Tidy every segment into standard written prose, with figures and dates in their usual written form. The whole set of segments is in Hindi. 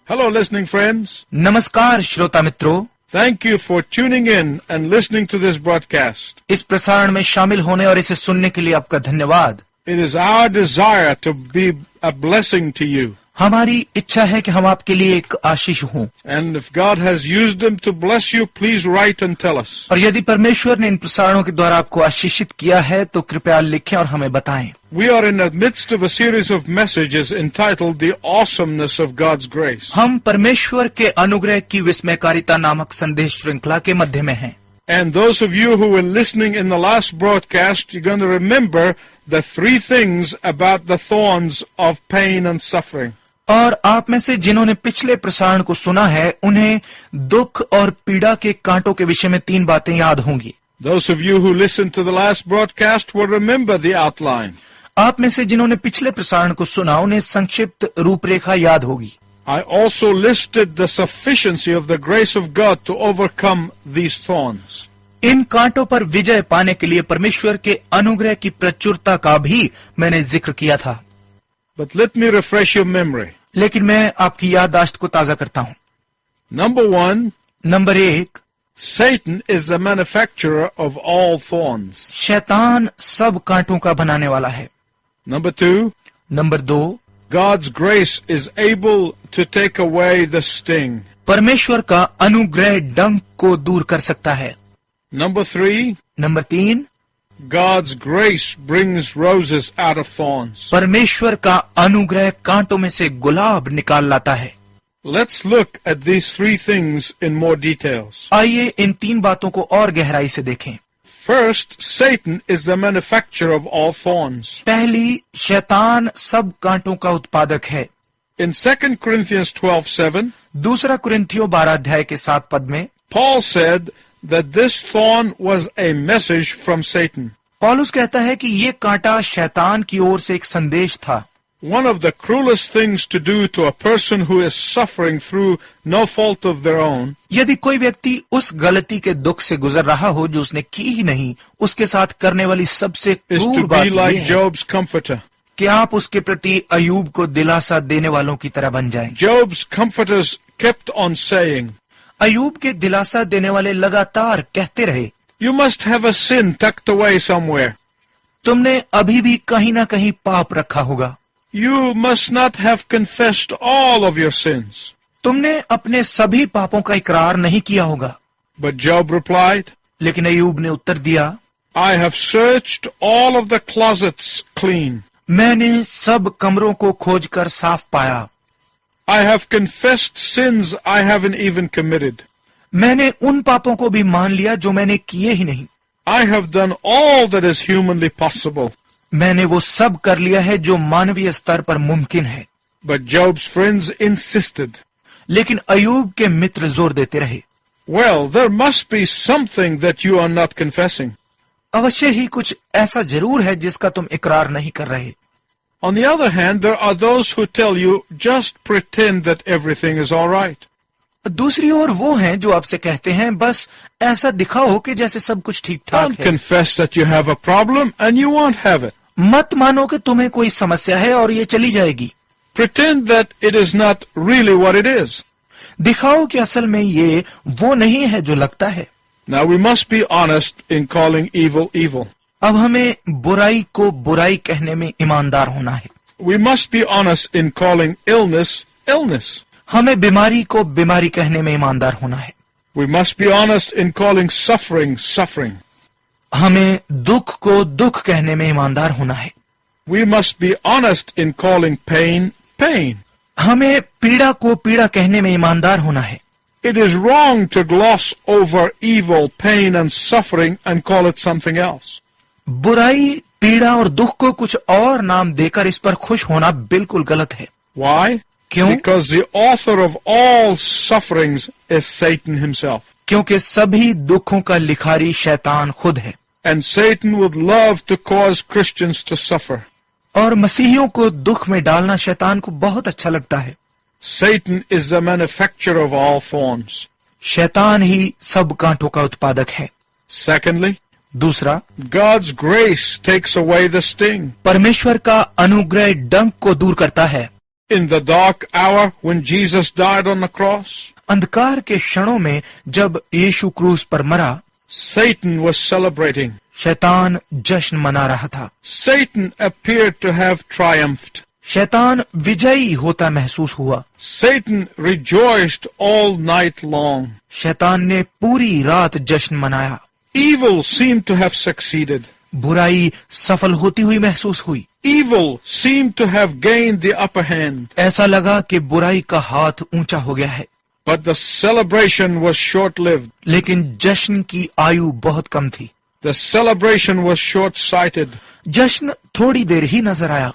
Hello, listening friends. नमस्कार श्रोता मित्रों, Thank you for tuning in and listening to this broadcast. इस प्रसारण में शामिल होने और इसे सुनने के लिए आपका धन्यवाद। It is our desire to be a blessing to you. हमारी इच्छा है कि हम आपके लिए एक आशीष हों, And if God has used them to bless you, please write and tell us. और यदि परमेश्वर ने इन प्रसारणों के द्वारा आपको आशीषित किया है तो कृपया लिखें और हमें बताएं। We are in the midst of a series of messages entitled The Awesomeness of God's Grace. हम परमेश्वर के अनुग्रह की विस्मयकारिता नामक संदेश श्रृंखला के मध्य में हैं। And those of you who were listening in the last broadcast, you're going to remember the three things about the thorns of pain and suffering. और आप में से जिन्होंने पिछले प्रसारण को सुना है, उन्हें दुख और पीड़ा के कांटों के विषय में 3 बातें याद होंगी। Those of you who listened to the last broadcast will remember the outline. आप में से जिन्होंने पिछले प्रसारण को सुना, उन्हें संक्षिप्त रूपरेखा याद होगी। I also listed the sufficiency of the grace of God to overcome these thorns. इन कांटों पर विजय पाने के लिए परमेश्वर के अनुग्रह की प्रचुरता का भी मैंने जिक्र किया था। But let me refresh your memory. लेकिन मैं आपकी याददाश्त को ताजा करता हूँ। Number 1, number 1, Satan is the manufacturer of all thorns. शैतान सब कांटों का बनाने वाला है। Number 2, number 2, God's grace is able to take away the sting. परमेश्वर का अनुग्रह डंक को दूर कर सकता है। Number 3, number 3, God's grace brings roses out of thorns. परमेश्वर का अनुग्रह कांटों में से गुलाब निकाल लाता है। Let's look at these three things in more details. आइए इन 3 बातों को और गहराई से देखें। First, Satan is the manufacturer of all thorns. पहली, शैतान सब कांटों का उत्पादक है। In 2 Corinthians 12:7, दूसरा कुरिन्थियों 12 अध्याय के 7 पद में Paul said that this thorn was a message from Satan. पौलुस कहता है कि ये कांटा शैतान की ओर से एक संदेश था। One of the cruelest things to do to a person who is suffering through no fault of their own यदि कोई व्यक्ति उस गलती के दुख से गुजर रहा हो जो उसने की ही नहीं, उसके साथ करने वाली सबसे is क्रूर to बात be like ये है Job's comforter. कि आप उसके प्रति अयूब को दिलासा देने वालों की तरह बन जाएं। Job's comforters kept on saying, Ayub के दिलासा देने वाले लगातार कहते रहे, You must have a sin tucked away somewhere. तुमने अभी भी कहीं ना कहीं पाप रखा होगा। You must not have confessed all of your sins. तुमने अपने सभी पापों का इकरार नहीं किया होगा। But Job replied, लेकिन अयूब ने उत्तर दिया, I have searched all of the closets clean. मैंने सब कमरों को खोजकर साफ पाया। I have confessed sins I haven't even committed. मैंने उन पापों को भी मान लिया जो मैंने किए ही नहीं। I have done all that is humanly possible. मैंने वो सब कर लिया है जो मानवीय स्तर पर मुमकिन है। But Job's friends insisted. लेकिन अयूब के मित्र जोर देते रहे, Well, there must be something that you are not confessing. अवश्य ही कुछ ऐसा जरूर है जिसका तुम इकरार नहीं कर रहे। On the other hand, there are those who tell you, just pretend that everything is all right. दूसरी ओर वो हैं जो आपसे कहते हैं, बस ऐसा दिखाओ कि जैसे सब कुछ ठीक ठाक Don't है। confess that you have a problem and you won't have it. मत मानो कि तुम्हें कोई समस्या है और ये चली जाएगी। Pretend that it is not really what it is. दिखाओ कि असल में ये वो नहीं है जो लगता है। Now we must be honest in calling evil evil. अब हमें बुराई को बुराई कहने में ईमानदार होना है। We must be honest in calling illness illness. हमें बीमारी को बीमारी कहने में ईमानदार होना है। We must be honest in calling suffering suffering. हमें दुख को दुख कहने में ईमानदार होना है। We must be honest in calling pain pain. हमें पीड़ा को पीड़ा कहने में ईमानदार होना है। It is wrong to gloss over evil, pain and suffering and call it something else. बुराई, पीड़ा और दुख को कुछ और नाम देकर इस पर खुश होना बिल्कुल गलत है। Why? क्यों? Because the author of all sufferings is Satan himself. क्योंकि सभी दुखों का लिखारी शैतान खुद है। And Satan would love to cause Christians to suffer. और मसीहियों को दुख में डालना शैतान को बहुत अच्छा लगता है। Satan is the manufacturer of all thorns. शैतान ही सब कांटों का उत्पादक है। Secondly, दूसरा, God's grace takes away the sting. परमेश्वर का अनुग्रह डंक को दूर करता है। In the dark hour when Jesus died on the cross, अंधकार के क्षणों में जब यीशु क्रूस पर मरा, Satan was celebrating. शैतान जश्न मना रहा था। Satan appeared to have triumphed. शैतान विजयी होता महसूस हुआ। Satan rejoiced all night long. शैतान ने पूरी रात जश्न मनाया। Evil seemed to have succeeded. बुराई सफल होती हुई महसूस हुई। Evil seemed to have gained the upper hand. ऐसा लगा कि बुराई का हाथ ऊंचा हो गया है। But the celebration was short-lived. लेकिन जश्न की आयु बहुत कम थी। The celebration was short-sighted. जश्न थोड़ी देर ही नजर आया।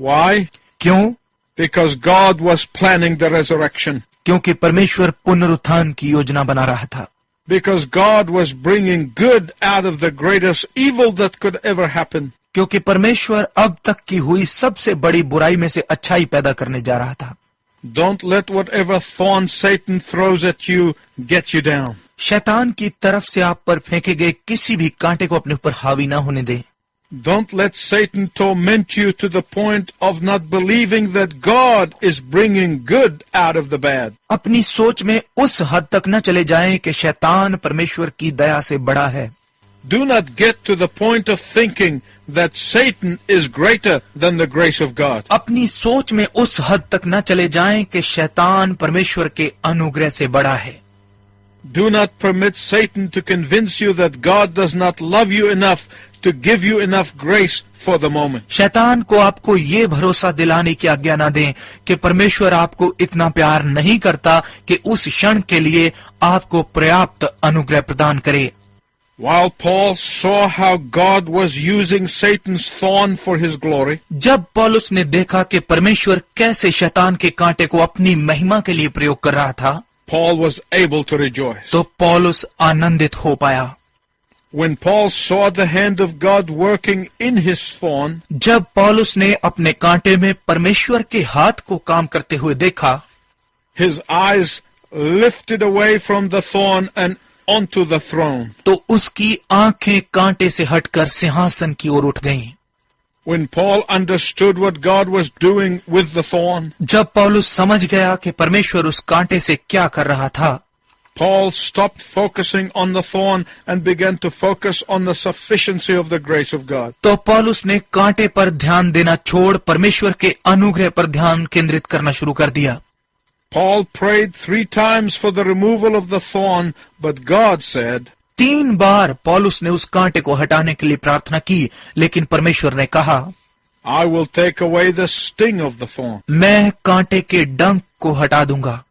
Why? क्यों? Because God was planning the resurrection. क्योंकि परमेश्वर पुनरुत्थान की योजना बना रहा था। Because God was bringing good out of the greatest evil that could ever happen. क्योंकि परमेश्वर अब तक की हुई सबसे बड़ी बुराई में से अच्छाई पैदा करने जा रहा था। Don't let whatever thorn Satan throws at you get you down. शैतान की तरफ से आप पर फेंके गए किसी भी कांटे को अपने ऊपर हावी ना होने दें। Don't let Satan torment you to the point of not believing that God is bringing good out of the bad. अपनी सोच में उस हद तक न चले जाएं कि शैतान परमेश्वर की दया से बड़ा है। Do not get to the point of thinking that Satan is greater than the grace of God. अपनी सोच में उस हद तक न चले जाएं कि शैतान परमेश्वर के अनुग्रह से बड़ा है। Do not permit Satan to convince you that God does not love you enough to give you enough grace for the moment. शैतान को आपको ये भरोसा दिलाने की आज्ञा न दें कि परमेश्वर आपको इतना प्यार नहीं करता कि उस क्षण के लिए आपको पर्याप्त अनुग्रह प्रदान करे। While Paul saw how God was using Satan's thorn for his glory, जब पौलुस ने देखा कि परमेश्वर कैसे शैतान के कांटे को अपनी महिमा के लिए प्रयोग कर रहा था, Paul was able to rejoice. तो पौलुस आनंदित हो पाया। When Paul saw the hand of God working in his thorn, जब पौलुस ने अपने कांटे में परमेश्वर के हाथ को काम करते हुए देखा, his eyes lifted away from the thorn and onto the throne. तो उसकी आंखें कांटे से हटकर सिंहासन की ओर उठ गईं। When Paul understood what God was doing with the thorn, जब पौलुस समझ गया कि परमेश्वर उस कांटे से क्या कर रहा था, Paul stopped focusing on the thorn and began to focus on the sufficiency of the grace of God. तो पौलुस ने कांटे पर ध्यान देना छोड़ परमेश्वर के अनुग्रह पर ध्यान केंद्रित करना शुरू कर दिया। Paul prayed 3 times for the removal of the thorn, but God said, 3 बार पौलुस ने उस कांटे को हटाने के लिए प्रार्थना की, लेकिन परमेश्वर ने कहा, I will take away the sting of the thorn. मैं कांटे के डंक को हटा दूंगा।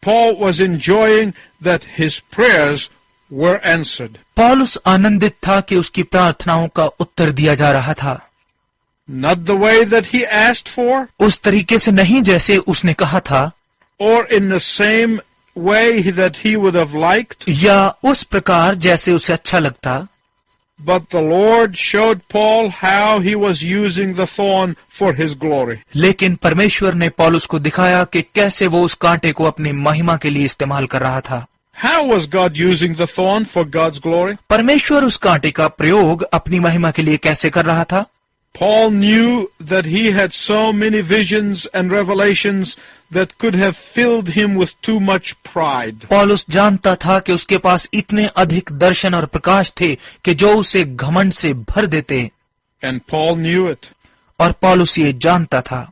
Paul was enjoying that his prayers were answered. पौलुस आनंदित था कि उसकी प्रार्थनाओं का उत्तर दिया जा रहा था। Not the way that he asked for, उस तरीके से नहीं जैसे उसने कहा था, or in the same way that he would have liked, या उस प्रकार जैसे उसे अच्छा लगता, but the Lord showed Paul how he was using the thorn for his glory. लेकिन परमेश्वर ने पौलुस को दिखाया कि कैसे वो उस कांटे को अपनी महिमा के लिए इस्तेमाल कर रहा था। How was God using the thorn for God's glory? परमेश्वर उस कांटे का प्रयोग अपनी महिमा के लिए कैसे कर रहा था? Paul knew that he had so many visions and revelations that could have filled him with too much pride. पौलुस जानता था कि उसके पास इतने अधिक दर्शन और प्रकाश थे कि जो उसे घमंड से भर देते। And Paul knew it. और पौलुस ये जानता था।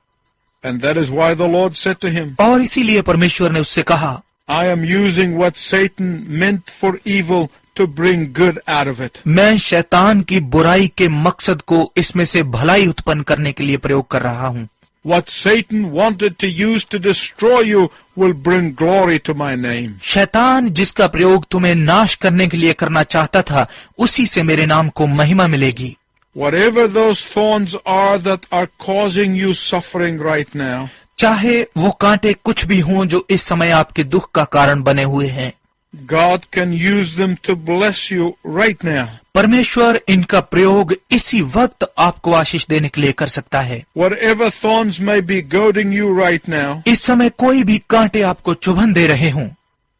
And that is why the Lord said to him, और इसीलिए परमेश्वर ने उससे कहा, I am using what Satan meant for evil to bring good out of it. मैं शैतान की बुराई के मकसद को इसमें से भलाई उत्पन्न करने के लिए प्रयोग कर रहा हूँ। What Satan wanted to use to destroy you will bring glory to my name. शैतान जिसका प्रयोग तुम्हें नाश करने के लिए करना चाहता था, उसी से मेरे नाम को महिमा मिलेगी। Whatever those thorns are that are causing you suffering right now, चाहे वो कांटे कुछ भी हों जो इस समय आपके दुख का कारण बने हुए हैं, God can use them to bless you right now. परमेश्वर इनका प्रयोग इसी वक्त आपको आशीष देने के लिए कर सकता है। Whatever thorns may be goading you right now, इस समय कोई भी कांटे आपको चुभन दे रहे हों,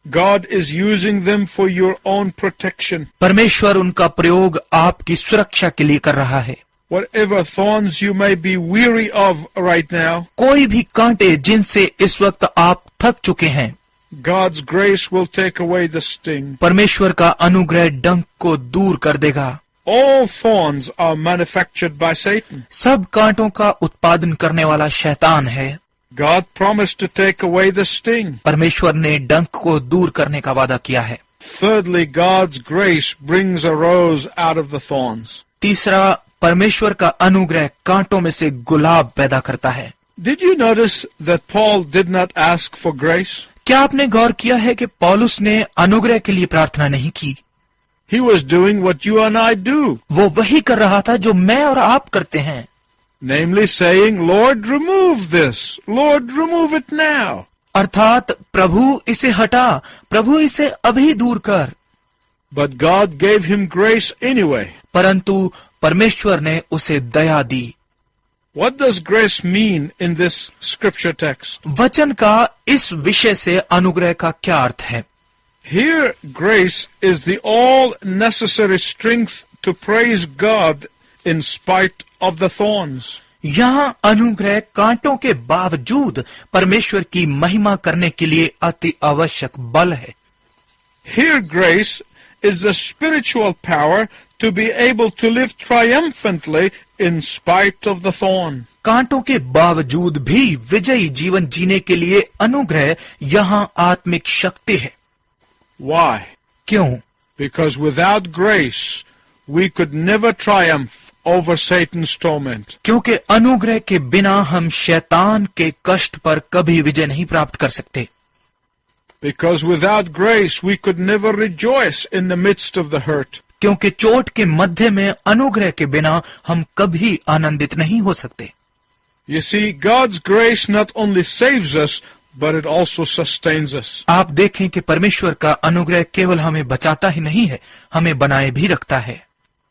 God is using them for your own protection. परमेश्वर उनका प्रयोग आपकी सुरक्षा के लिए कर रहा है। Whatever thorns you may be weary of right now, कोई भी कांटे जिनसे इस वक्त आप थक चुके हैं, God's grace will take away the sting. परमेश्वर का अनुग्रह डंक को दूर कर देगा। All thorns are manufactured by Satan. सब कांटों का उत्पादन करने वाला शैतान है। God promised to take away the sting. परमेश्वर ने डंक को दूर करने का वादा किया है। Thirdly, God's grace brings a rose out of the thorns. तीसरा, परमेश्वर का अनुग्रह कांटों में से गुलाब पैदा करता है। Did you notice that Paul did not ask for grace? क्या आपने गौर किया है कि पौलुस ने अनुग्रह के लिए प्रार्थना नहीं की? He was doing what you and I do, वो वही कर रहा था जो मैं और आप करते हैं, namely saying, Lord, remove this. Lord, remove it now. अर्थात प्रभु इसे हटा, प्रभु इसे अभी दूर कर। But God gave him grace anyway. परंतु परमेश्वर ने उसे दया दी। What does grace mean in this scripture text? वचन का इस विषय से अनुग्रह का क्या अर्थ है? Here, grace is the all necessary strength to praise God in spite of the thorns. यहाँ अनुग्रह कांटों के बावजूद परमेश्वर की महिमा करने के लिए अति आवश्यक बल है। Here, grace is the spiritual power to be able to live triumphantly in spite of the thorn. कांटों के बावजूद भी विजयी जीवन जीने के लिए अनुग्रह यहाँ आत्मिक शक्ति है। Why? क्यों? Because without grace, we could never triumph over Satan's torment. क्योंकि अनुग्रह के बिना हम शैतान के कष्ट पर कभी विजय नहीं प्राप्त कर सकते। Because without grace, we could never rejoice in the midst of the hurt. क्योंकि चोट के मध्य में अनुग्रह के बिना हम कभी आनंदित नहीं हो सकते। You see, God's grace not only saves us, but it also sustains us. आप देखें कि परमेश्वर का अनुग्रह केवल हमें बचाता ही नहीं है, हमें बनाए भी रखता है।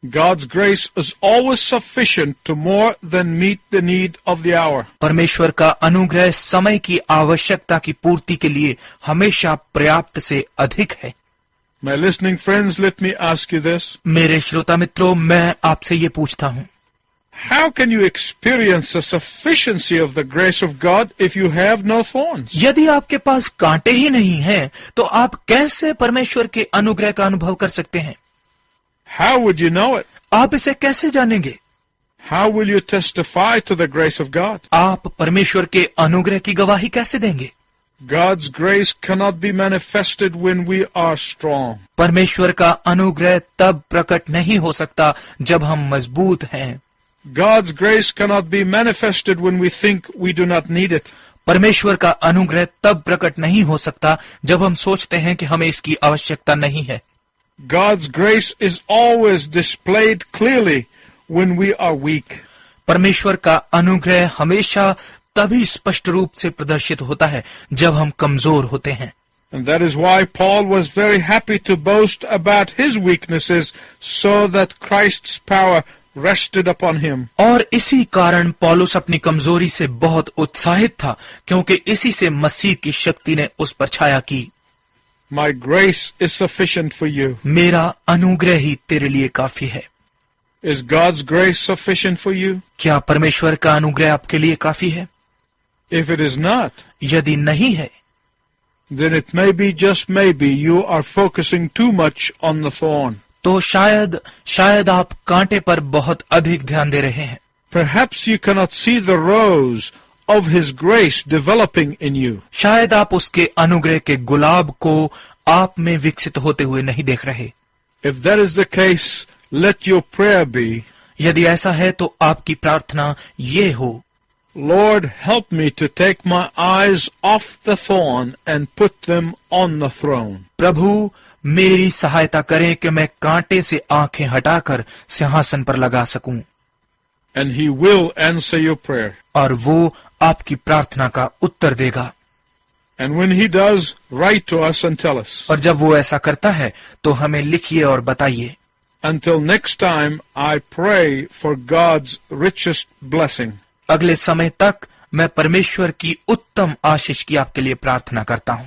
God's grace is always sufficient to more than meet the need of the hour. परमेश्वर का अनुग्रह समय की आवश्यकता की पूर्ति के लिए हमेशा पर्याप्त से अधिक है। My listening friends, let me ask you this. मेरे श्रोता मित्रों, मैं आपसे ये पूछता हूँ, How can you experience the sufficiency of the grace of God if you have no thorns? यदि आपके पास कांटे ही नहीं हैं, तो आप कैसे परमेश्वर के अनुग्रह का अनुभव कर सकते हैं? How would you know it? आप इसे कैसे जानेंगे? How will you testify to the grace of God? आप परमेश्वर के अनुग्रह की गवाही कैसे देंगे? God's grace cannot be manifested when we are strong. परमेश्वर का अनुग्रह तब प्रकट नहीं हो सकता जब हम मजबूत हैं। God's grace cannot be manifested when we think we do not need it. परमेश्वर का अनुग्रह तब प्रकट नहीं हो सकता जब हम सोचते हैं कि हमें इसकी आवश्यकता नहीं है। God's grace is always displayed clearly when we are weak. परमेश्वर का अनुग्रह हमेशा तभी स्पष्ट रूप से प्रदर्शित होता है जब हम कमजोर होते हैं। And that is why Paul was very happy to boast about his weaknesses so that Christ's power rested upon him. और इसी कारण पौलुस अपनी कमजोरी से बहुत उत्साहित था, क्योंकि इसी से मसीह की शक्ति ने उस पर छाया की। My grace is sufficient for you. मेरा अनुग्रह ही तेरे लिए काफी है। Is God's grace sufficient for you? क्या परमेश्वर का अनुग्रह आपके लिए काफी है? If it is not, यदि नहीं है, then it may be, just maybe, you are focusing too much on the thorn. तो शायद आप कांटे पर बहुत अधिक ध्यान दे रहे हैं। Perhaps you cannot see the rose of His grace developing in you. शायद आप उसके अनुग्रह के गुलाब को आप में विकसित होते हुए नहीं देख रहे। If that is the case, let your prayer be, यदि ऐसा है तो आपकी प्रार्थना ये हो, Lord, help me to take my eyes off the thorn and put them on the throne. प्रभु मेरी सहायता करें कि मैं कांटे से आंखें हटाकर सिंहासन पर लगा सकूं। And He will answer your prayer. और वो आपकी प्रार्थना का उत्तर देगा। And when He does, write to us and tell us. और जब वो ऐसा करता है तो हमें लिखिए और बताइए। Until next time, I pray for God's richest blessing. अगले समय तक मैं परमेश्वर की उत्तम आशीष की आपके लिए प्रार्थना करता हूँ।